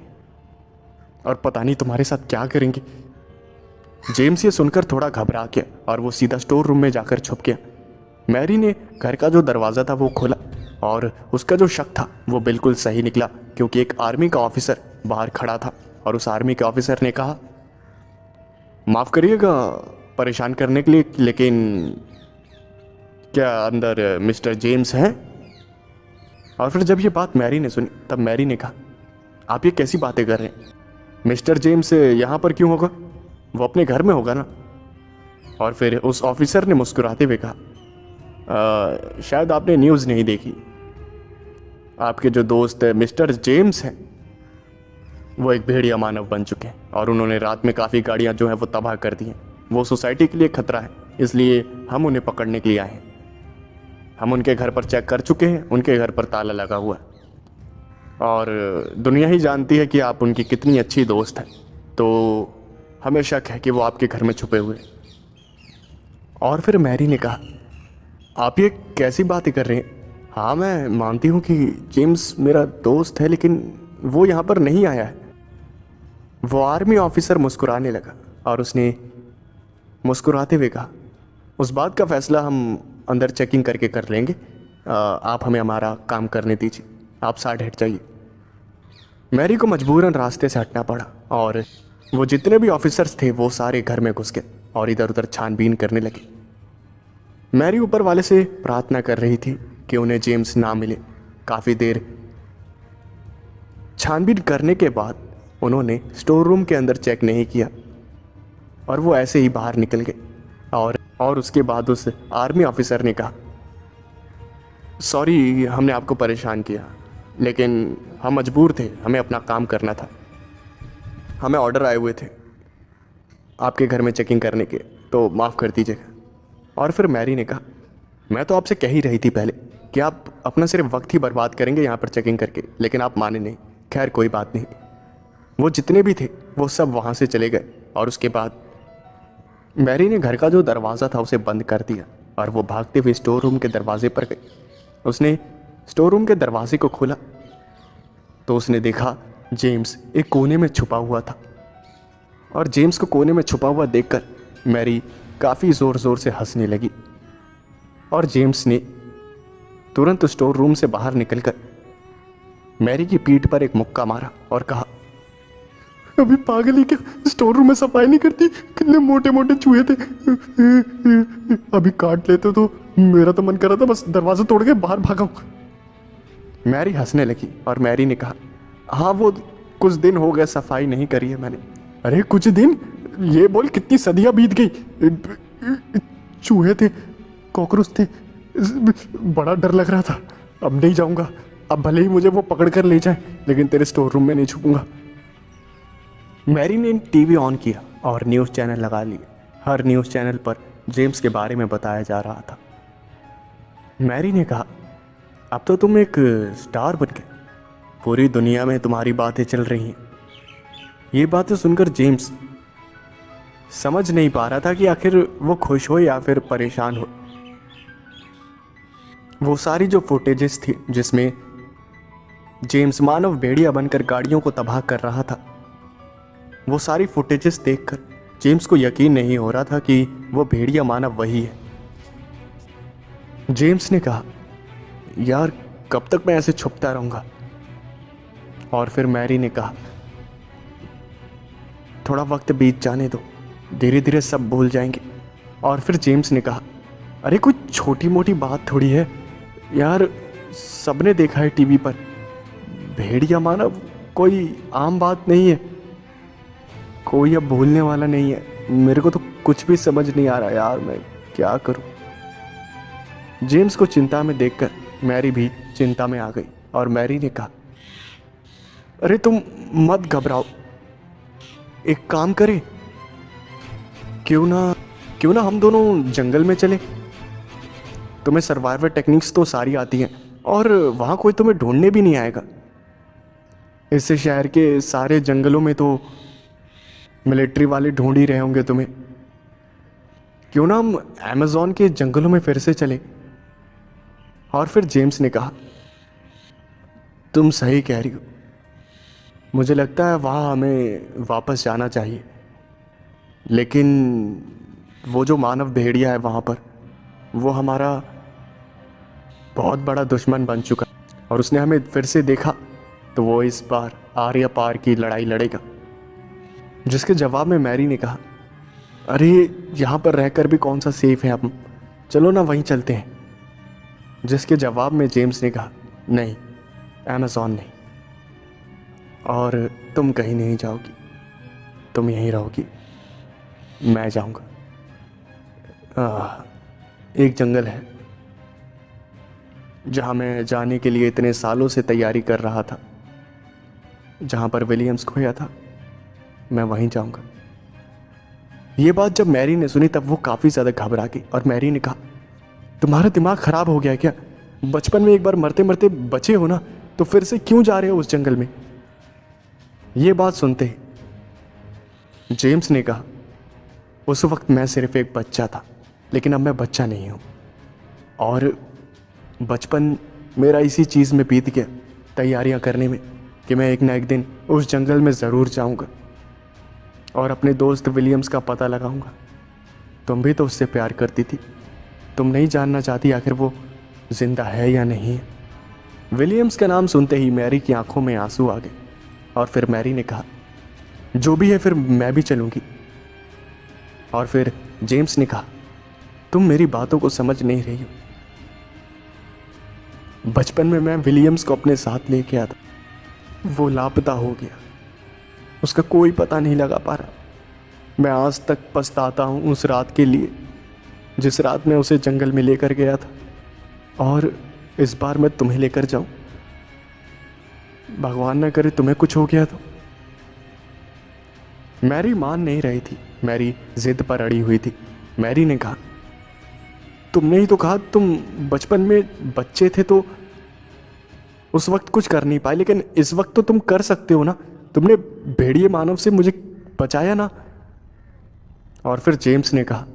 और पता नहीं तुम्हारे साथ क्या करेंगे। जेम्स ये सुनकर थोड़ा घबरा गया और वो सीधा स्टोर रूम में जाकर छुप गया। मैरी ने घर का जो दरवाज़ा था वो खोला और उसका जो शक था वो बिल्कुल सही निकला, क्योंकि एक आर्मी का ऑफिसर बाहर खड़ा था और उस आर्मी के ऑफिसर ने कहा, माफ़ करिएगा परेशान करने के लिए, लेकिन क्या अंदर मिस्टर जेम्स हैं? और फिर जब ये बात मैरी ने सुनी तब मैरी ने कहा, आप ये कैसी बातें कर रहे हैं? मिस्टर जेम्स यहाँ पर क्यों होगा? वो अपने घर में होगा ना। और फिर उस ऑफिसर ने मुस्कुराते हुए कहा, शायद आपने न्यूज़ नहीं देखी, आपके जो दोस्त मिस्टर जेम्स हैं वो एक भेड़िया मानव बन चुके हैं और उन्होंने रात में काफ़ी गाड़ियाँ जो हैं वो तबाह कर दी हैं। वो सोसाइटी के लिए खतरा है, इसलिए हम उन्हें पकड़ने के लिए आए हैं। हम उनके घर पर चेक कर चुके हैं, उनके घर पर ताला लगा हुआ है और दुनिया ही जानती है कि आप उनकी कितनी अच्छी दोस्त हैं, तो हमें शक है कि वो आपके घर में छुपे हुए हैं। और फिर मैरी ने कहा, आप ये कैसी बातें कर रहे हैं? हाँ, मैं मानती हूँ कि जेम्स मेरा दोस्त है, लेकिन वो यहाँ पर नहीं आया है। वो आर्मी ऑफिसर मुस्कुराने लगा और उसने मुस्कुराते हुए कहा, उस बात का फैसला हम अंदर चेकिंग करके कर लेंगे, आप हमें हमारा काम करने दीजिए, आप साइड हट जाइए। मैरी को मजबूरन रास्ते से हटना पड़ा और वो जितने भी ऑफिसर्स थे वो सारे घर में घुस गए और इधर उधर छानबीन करने लगे। मैरी ऊपर वाले से प्रार्थना कर रही थी कि उन्हें जेम्स ना मिले। काफ़ी देर छानबीन करने के बाद उन्होंने स्टोर रूम के अंदर चेक नहीं किया और वो ऐसे ही बाहर निकल गए। और उसके बाद उस आर्मी ऑफिसर ने कहा, सॉरी हमने आपको परेशान किया, लेकिन हम मजबूर थे, हमें अपना काम करना था, हमें ऑर्डर आए हुए थे आपके घर में चेकिंग करने के, तो माफ़ कर दीजिएगा। और फिर मैरी ने कहा, मैं तो आपसे कह ही रही थी पहले कि आप अपना सिर्फ वक्त ही बर्बाद करेंगे यहाँ पर चेकिंग करके, लेकिन आप माने नहीं। खैर कोई बात नहीं। वो जितने भी थे वो सब वहाँ से चले गए और उसके बाद मैरी ने घर का जो दरवाज़ा था उसे बंद कर दिया और वो भागते हुए स्टोर रूम के दरवाजे पर गई। उसने स्टोर रूम के दरवाजे को खोला तो उसने देखा जेम्स एक कोने में छुपा हुआ था और जेम्स को कोने में छुपा हुआ देखकर मैरी काफ़ी ज़ोर ज़ोर से हंसने लगी और जेम्स ने तुरंत स्टोर रूम से बाहर निकलकर मैरी की पीठ पर एक मुक्का मारा और कहा, अभी पागल ही क्या, स्टोर रूम में सफाई नहीं करती, कितने मोटे मोटे चूहे थे, अभी काट लेते तो मेरा तो मन कर रहा था बस दरवाजा तोड़ के बाहर भागाऊं। मैरी हंसने लगी और मैरी ने कहा, हाँ वो कुछ दिन हो गए सफाई नहीं करी है मैंने। अरे कुछ दिन, ये बोल कितनी सदियां बीत गई। चूहे थे, कॉकरोच थे, बड़ा डर लग रहा था। अब नहीं जाऊंगा, अब भले ही मुझे वो पकड़ कर ले जाए, लेकिन तेरे स्टोर रूम में नहीं छुपूंगा। मैरी ने टीवी ऑन किया और न्यूज़ चैनल लगा लिए। हर न्यूज़ चैनल पर जेम्स के बारे में बताया जा रहा था। मैरी ने कहा, अब तो तुम एक स्टार बन गए, पूरी दुनिया में तुम्हारी बातें चल रही हैं। ये बातें सुनकर जेम्स समझ नहीं पा रहा था कि आखिर वो खुश हो या फिर परेशान हो। वो सारी जो फुटेजेस थी जिसमें जेम्स मानव भेड़िया बनकर गाड़ियों को तबाह कर रहा था, वो सारी फुटेजेस देखकर जेम्स को यकीन नहीं हो रहा था कि वो भेड़िया मानव वही है। जेम्स ने कहा, यार कब तक मैं ऐसे छुपता रहूंगा। और फिर मैरी ने कहा, थोड़ा वक्त बीत जाने दो, धीरे धीरे सब भूल जाएंगे। और फिर जेम्स ने कहा, अरे कोई छोटी मोटी बात थोड़ी है यार, सबने देखा है टीवी पर, भेड़िया मानव कोई आम बात नहीं है, कोई अब भूलने वाला नहीं है। मेरे को तो कुछ भी समझ नहीं आ रहा यार, मैं क्या करूं। जेम्स को चिंता में देखकर मैरी भी चिंता में आ गई और मैरी ने कहा, अरे तुम मत घबराओ, एक काम करें, क्यों ना हम दोनों जंगल में चले। तुम्हें सर्वाइवल टेक्निक्स तो सारी आती हैं और वहाँ कोई तुम्हें ढूंढने भी नहीं आएगा। इससे शहर के सारे जंगलों में तो मिलिट्री वाले ढूंढ ही रहे होंगे तुम्हें। क्यों ना हम अमेज़न के जंगलों में फिर से चले। और फिर जेम्स ने कहा, तुम सही कह रही हो, मुझे लगता है वहाँ हमें वापस जाना चाहिए, लेकिन वो जो मानव भेड़िया है वहाँ पर, वो हमारा बहुत बड़ा दुश्मन बन चुका और उसने हमें फिर से देखा तो वो इस बार आर्या पार की लड़ाई लड़ेगा। जिसके जवाब में मैरी ने कहा, अरे यहाँ पर रहकर भी कौन सा सेफ है, हम चलो ना वहीं चलते हैं। जिसके जवाब में जेम्स ने कहा, नहीं, अमेज़न नहीं, और तुम कहीं नहीं जाओगी, तुम यहीं रहोगी, मैं जाऊंगा। एक जंगल है जहाँ मैं जाने के लिए इतने सालों से तैयारी कर रहा था, जहाँ पर विलियम्स खोया था, मैं वहीं जाऊंगा। ये बात जब मैरी ने सुनी तब वो काफ़ी ज़्यादा घबरा गई और मैरी ने कहा, तुम्हारा दिमाग ख़राब हो गया क्या? बचपन में एक बार मरते मरते बचे हो ना, तो फिर से क्यों जा रहे हो उस जंगल में? ये बात सुनते ही जेम्स ने कहा, उस वक्त मैं सिर्फ एक बच्चा था, लेकिन अब मैं बच्चा नहीं हूँ, और बचपन मेरा इसी चीज़ में बीत गया, तैयारियां करने में कि मैं एक ना एक दिन उस जंगल में ज़रूर जाऊंगा और अपने दोस्त विलियम्स का पता लगाऊंगा। तुम भी तो उससे प्यार करती थी, तुम नहीं जानना चाहती आखिर वो जिंदा है या नहीं है। विलियम्स का नाम सुनते ही मैरी की आंखों में आंसू आ गए और फिर मैरी ने कहा, जो भी है फिर मैं भी चलूंगी। और फिर जेम्स ने कहा, तुम मेरी बातों को समझ नहीं रही हो। बचपन में मैं विलियम्स को अपने साथ लेके आया था, वो लापता हो गया, उसका कोई पता नहीं लगा पा रहा। मैं आज तक पछताता हूँ उस रात के लिए जिस रात मैं उसे जंगल में लेकर गया था, और इस बार मैं तुम्हें लेकर जाऊं, भगवान ना करे तुम्हें कुछ हो गया तो। मैरी मान नहीं रही थी, मैरी जिद पर अड़ी हुई थी। मैरी ने कहा, तुमने ही तो कहा तुम बचपन में बच्चे थे तो उस वक्त कुछ कर नहीं पाए, लेकिन इस वक्त तो तुम कर सकते हो ना, तुमने भेड़िए मानव से मुझे बचाया ना। और फिर जेम्स ने कहा,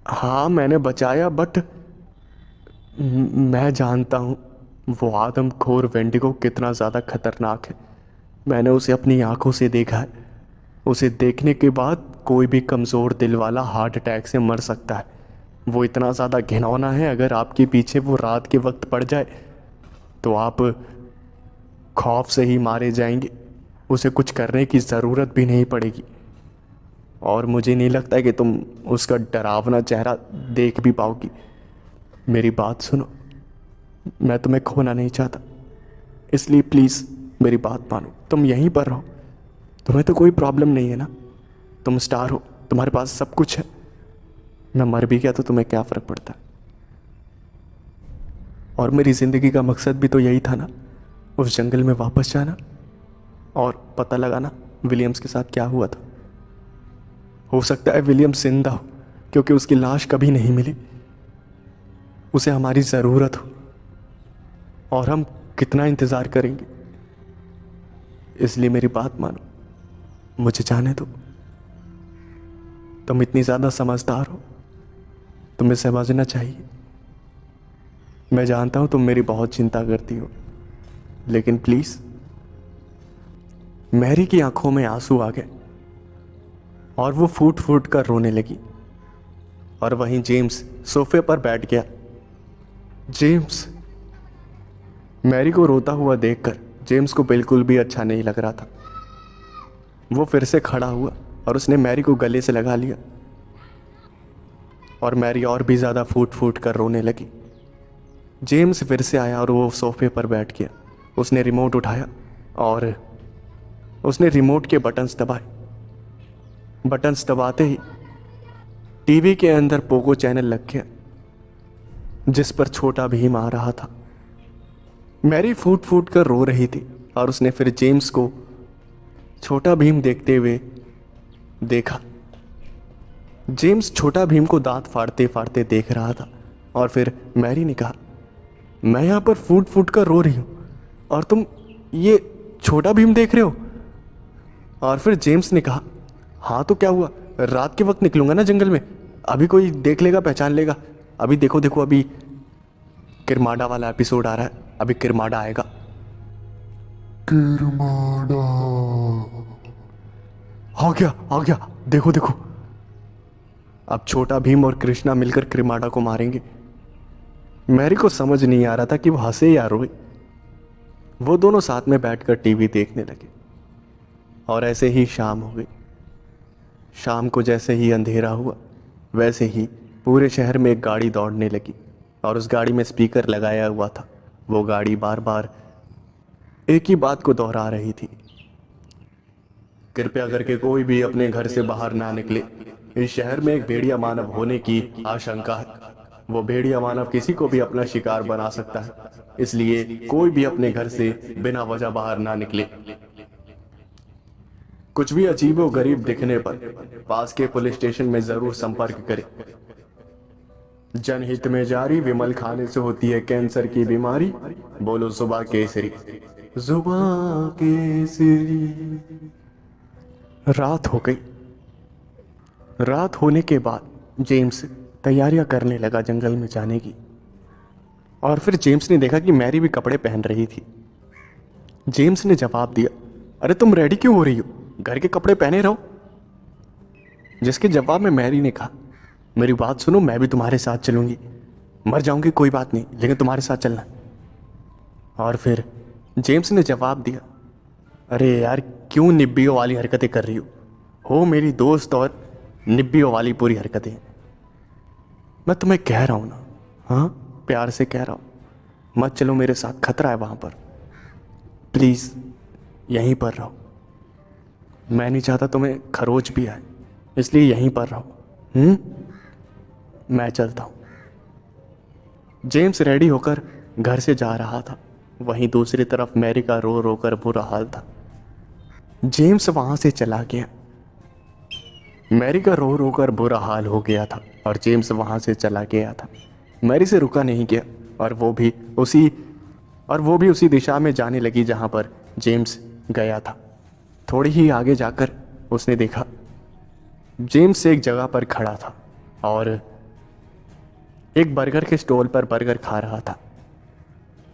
हाँ मैंने बचाया, बट मैं जानता हूँ वो आदमखोर वेंडिगो कितना ज़्यादा खतरनाक है। मैंने उसे अपनी आंखों से देखा है। उसे देखने के बाद कोई भी कमज़ोर दिल वाला हार्ट अटैक से मर सकता है। वो इतना ज़्यादा घिनौना है, अगर आपके पीछे वो रात के वक्त पड़ जाए तो आप खौफ से ही मारे जाएंगे। उसे कुछ करने की ज़रूरत भी नहीं पड़ेगी। और मुझे नहीं लगता कि तुम उसका डरावना चेहरा देख भी पाओगी। मेरी बात सुनो, मैं तुम्हें खोना नहीं चाहता, इसलिए प्लीज़ मेरी बात मानो। तुम यहीं पर रहो, तुम्हें तो कोई प्रॉब्लम नहीं है ना, तुम स्टार हो, तुम्हारे पास सब कुछ है। मैं मर भी गया तो तुम्हें क्या फ़र्क पड़ता है। और मेरी ज़िंदगी का मकसद भी तो यही था ना, उस जंगल में वापस जाना और पता लगाना विलियम्स के साथ क्या हुआ था। हो सकता है विलियम्स जिंदा हो, क्योंकि उसकी लाश कभी नहीं मिली। उसे हमारी ज़रूरत हो, और हम कितना इंतज़ार करेंगे। इसलिए मेरी बात मानो, मुझे जाने दो। तुम इतनी ज़्यादा समझदार हो, तुम्हें समझना चाहिए। मैं जानता हूँ तुम मेरी बहुत चिंता करती हो, लेकिन प्लीज़। मैरी की आंखों में आंसू आ गए और वो फूट फूट कर रोने लगी। और वहीं जेम्स सोफे पर बैठ गया। जेम्स, मैरी को रोता हुआ देखकर जेम्स को बिल्कुल भी अच्छा नहीं लग रहा था। वो फिर से खड़ा हुआ और उसने मैरी को गले से लगा लिया, और मैरी और भी ज़्यादा फूट फूट कर रोने लगी। जेम्स फिर से आया और वो सोफे पर बैठ गया। उसने रिमोट उठाया और उसने रिमोट के बटन्स दबाए। बटन्स दबाते ही टीवी के अंदर पोगो चैनल लग गया, जिस पर छोटा भीम आ रहा था। मैरी फूट फूट कर रो रही थी और उसने फिर जेम्स को छोटा भीम देखते हुए देखा। जेम्स छोटा भीम को दांत फाड़ते फाड़ते देख रहा था। और फिर मैरी ने कहा, मैं यहाँ पर फूट फूट कर रो रही हूँ और तुम ये छोटा भीम देख रहे हो। और फिर जेम्स ने कहा, हाँ तो क्या हुआ, रात के वक्त निकलूंगा ना जंगल में, अभी कोई देख लेगा, पहचान लेगा। अभी देखो देखो, अभी किरमाडा वाला एपिसोड आ रहा है, अभी किरमाडा आएगा। किरमाडा आ गया, आ गया, देखो देखो। अब छोटा भीम और कृष्णा मिलकर किरमाडा को मारेंगे। मैरी को समझ नहीं आ रहा था कि वो हंसे या रोए। वो दोनों साथ में बैठकर टीवी देखने लगे और ऐसे ही शाम हो गई। शाम को जैसे ही अंधेरा हुआ, वैसे ही पूरे शहर में एक गाड़ी दौड़ने लगी और उस गाड़ी में स्पीकर लगाया हुआ था। वो गाड़ी बार बार एक ही बात को दोहरा रही थी, कृपया करके कोई भी अपने घर से बाहर ना निकले, इस शहर में एक भेड़िया मानव होने की आशंका है। वो भेड़िया मानव किसी को भी अपना शिकार बना सकता है, इसलिए कोई भी अपने घर से बिना वजह बाहर ना निकले। कुछ भी अजीब व गरीब दिखने पर पास के पुलिस स्टेशन में जरूर संपर्क करें। जनहित में जारी, विमल खाने से होती है कैंसर की बीमारी, बोलो जुबा केसरी, जुबा केसरी। रात हो गई। रात होने के बाद जेम्स तैयारियां करने लगा जंगल में जाने की। और फिर जेम्स ने देखा कि मैरी भी कपड़े पहन रही थी। जेम्स ने जवाब दिया, अरे तुम रेडी क्यों हो रही हो, घर के कपड़े पहने रहो। जिसके जवाब में मैरी ने कहा, मेरी बात सुनो, मैं भी तुम्हारे साथ चलूंगी, मर जाऊंगी कोई बात नहीं, लेकिन तुम्हारे साथ चलना। और फिर जेम्स ने जवाब दिया, अरे यार क्यों निब्बियों वाली हरकतें कर रही हो मेरी दोस्त, और निब्बियों वाली पूरी हरकतें। मैं तुम्हें कह रहा हूं ना, हाँ प्यार से कह रहा हूं, मत चलो मेरे साथ, खतरा है वहां पर, प्लीज यहीं पर रहो। मैं नहीं चाहता तुम्हें खरोच भी आए, इसलिए यहीं पर रहो। मैं चलता हूं। जेम्स रेडी होकर घर से जा रहा था। वहीं दूसरी तरफ मैरी का रो रो कर बुरा हाल था। जेम्स वहां से चला गया। मैरी का रो रो कर बुरा हाल हो गया था और जेम्स वहां से चला गया था। मैरी से रुका नहीं गया और वो भी उसी दिशा में जाने लगी जहां पर जेम्स गया था। थोड़ी ही आगे जाकर उसने देखा जेम्स एक जगह पर खड़ा था और एक बर्गर के स्टॉल पर बर्गर खा रहा था।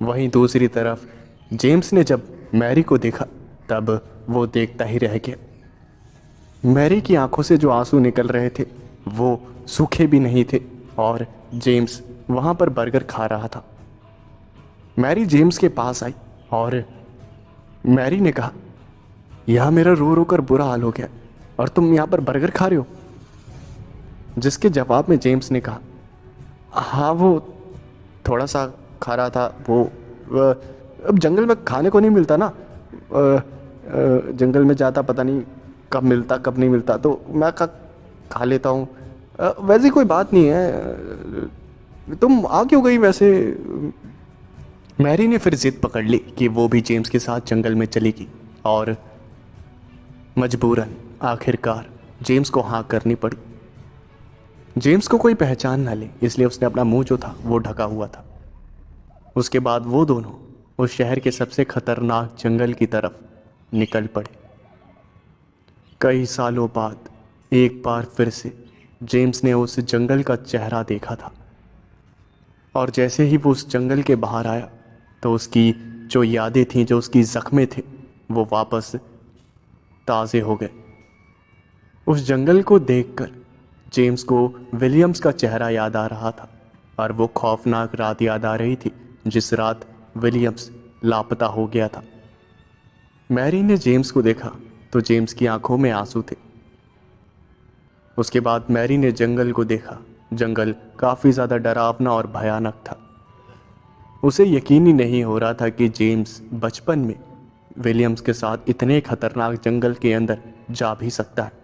वहीं दूसरी तरफ जेम्स ने जब मैरी को देखा तब वो देखता ही रह गया। मैरी की आंखों से जो आंसू निकल रहे थे वो सूखे भी नहीं थे और जेम्स वहां पर बर्गर खा रहा था। मैरी जेम्स के पास आई और मैरी ने कहा, यहाँ मेरा रो रो कर बुरा हाल हो गया और तुम यहाँ पर बर्गर खा रहे हो। जिसके जवाब में जेम्स ने कहा, हाँ वो थोड़ा सा खा रहा था। अब जंगल में खाने को नहीं मिलता ना, जंगल में जाता पता नहीं कब मिलता कब नहीं मिलता, तो मैं खा लेता हूँ। वैसे कोई बात नहीं है, तुम आ क्यों गई वैसे। मैरी ने फिर जिद पकड़ ली कि वो भी जेम्स के साथ जंगल में चलेगी और मजबूरन आखिरकार जेम्स को हाँ करनी पड़ी। जेम्स को कोई पहचान ना ले इसलिए उसने अपना मुंह जो था वो ढका हुआ था। उसके बाद वो दोनों उस शहर के सबसे खतरनाक जंगल की तरफ निकल पड़े। कई सालों बाद एक बार फिर से जेम्स ने उस जंगल का चेहरा देखा था और जैसे ही वो उस जंगल के बाहर आया तो उसकी जो यादें थीं, जो उसकी ज़ख्में थे, वो वापस ताज़े हो गए। उस जंगल को देखकर जेम्स को विलियम्स का चेहरा याद आ रहा था और वो खौफनाक रात याद आ रही थी जिस रात विलियम्स लापता हो गया था। मैरी ने जेम्स को देखा तो जेम्स की आंखों में आंसू थे। उसके बाद मैरी ने जंगल को देखा। जंगल काफ़ी ज़्यादा डरावना और भयानक था। उसे यकीन ही नहीं हो रहा था कि जेम्स बचपन में विलियम्स के साथ इतने खतरनाक जंगल के अंदर जा भी सकता है।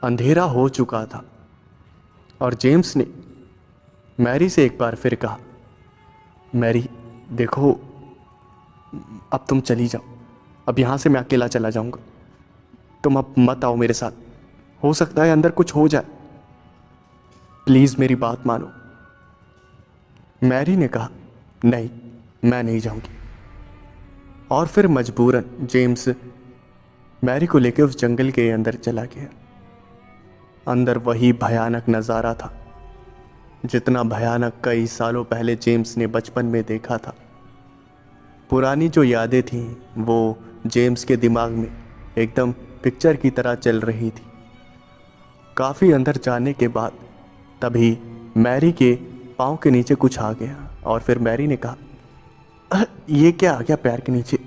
अंधेरा हो चुका था और जेम्स ने मैरी से एक बार फिर कहा, मैरी देखो, अब तुम चली जाओ, अब यहाँ से मैं अकेला चला जाऊँगा, तुम अब मत आओ मेरे साथ, हो सकता है अंदर कुछ हो जाए, प्लीज़ मेरी बात मानो। मैरी ने कहा, नहीं मैं नहीं जाऊँगी। और फिर मजबूरन जेम्स मैरी को लेकर उस जंगल के अंदर चला गया। अंदर वही भयानक नज़ारा था जितना भयानक कई सालों पहले जेम्स ने बचपन में देखा था। पुरानी जो यादें थीं वो जेम्स के दिमाग में एकदम पिक्चर की तरह चल रही थी। काफ़ी अंदर जाने के बाद तभी मैरी के पाँव के नीचे कुछ आ गया और फिर मैरी ने कहा, ये क्या आ गया पैर के नीचे।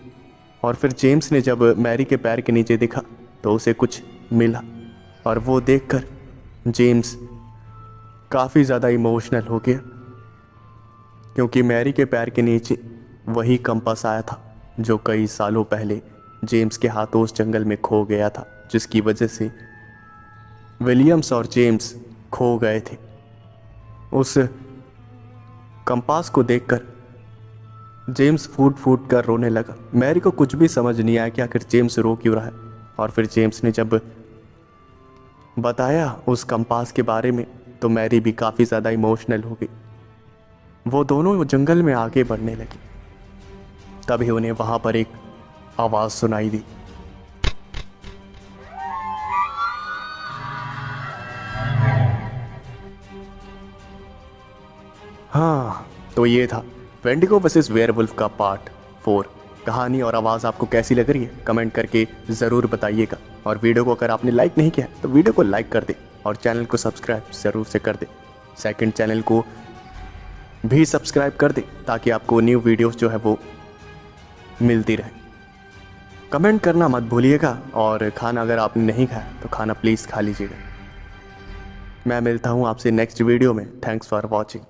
और फिर जेम्स ने जब मैरी के पैर के नीचे देखा तो उसे कुछ मिला और वो देखकर जेम्स काफ़ी ज़्यादा इमोशनल हो गया क्योंकि मैरी के पैर के नीचे वही कंपास आया था जो कई सालों पहले जेम्स के हाथों उस जंगल में खो गया था, जिसकी वजह से विलियम्स और जेम्स खो गए थे। उस कंपास को देखकर जेम्स फूट फूट कर रोने लगा। मैरी को कुछ भी समझ नहीं आया कि आखिर जेम्स रो क्यों रहा है। और फिर जेम्स ने जब बताया उस कंपास के बारे में तो मैरी भी काफ़ी ज़्यादा इमोशनल हो गई। वो दोनों जंगल में आगे बढ़ने लगे। तभी उन्हें वहाँ पर एक आवाज़ सुनाई दी। हाँ, तो ये था वेंडिगो वर्सेस वेयरवुल्फ का पार्ट 4। कहानी और आवाज़ आपको कैसी लग रही है कमेंट करके ज़रूर बताइएगा। और वीडियो को अगर आपने लाइक नहीं किया तो वीडियो को लाइक कर दे और चैनल को सब्सक्राइब ज़रूर से कर दे। सेकंड चैनल को भी सब्सक्राइब कर दे ताकि आपको न्यू वीडियोस जो है वो मिलती रहे। कमेंट करना मत भूलिएगा और खाना अगर आपने नहीं खाया तो खाना प्लीज़ खा लीजिएगा। मैं मिलता हूँ आपसे नेक्स्ट वीडियो में। Thanks for watching.